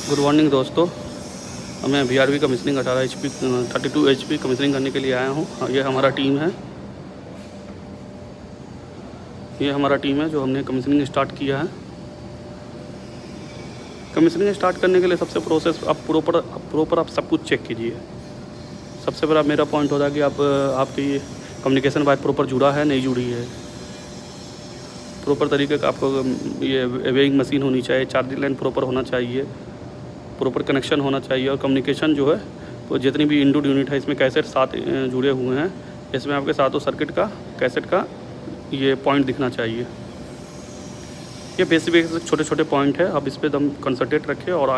Good morning दोस्तों। मैं VRV commissioning 18 HP 32 HP commissioning करने के लिए आया हूँ। ये हमारा टीम है, जो हमने कमीशनिंग स्टार्ट किया है। कमीशनिंग स्टार्ट करने के लिए सबसे प्रोसेस आप प्रॉपर आप सब कुछ चेक कीजिए। सबसे बड़ा मेरा पॉइंट होता है कि आपकी कम्युनिकेशन वायर प्रॉपर जुड़ा है नहीं जुड़ी है। प्रॉपर तरीके का आपको ये वेइंग मशीन होनी चाहिए, चार्जिंग लाइन प्रॉपर होना चाहिए, प्रॉपर कनेक्शन होना चाहिए और कम्युनिकेशन जो है तो जितनी भी इनपुट यूनिट है इसमें कैसेट साथ जुड़े हुए हैं। इसमें आपके सातों सर्किट का कैसेट का ये पॉइंट दिखना चाहिए। ये बेसिक छोटे छोटे पॉइंट है, आप इस पर दम कंसंट्रेट रखें और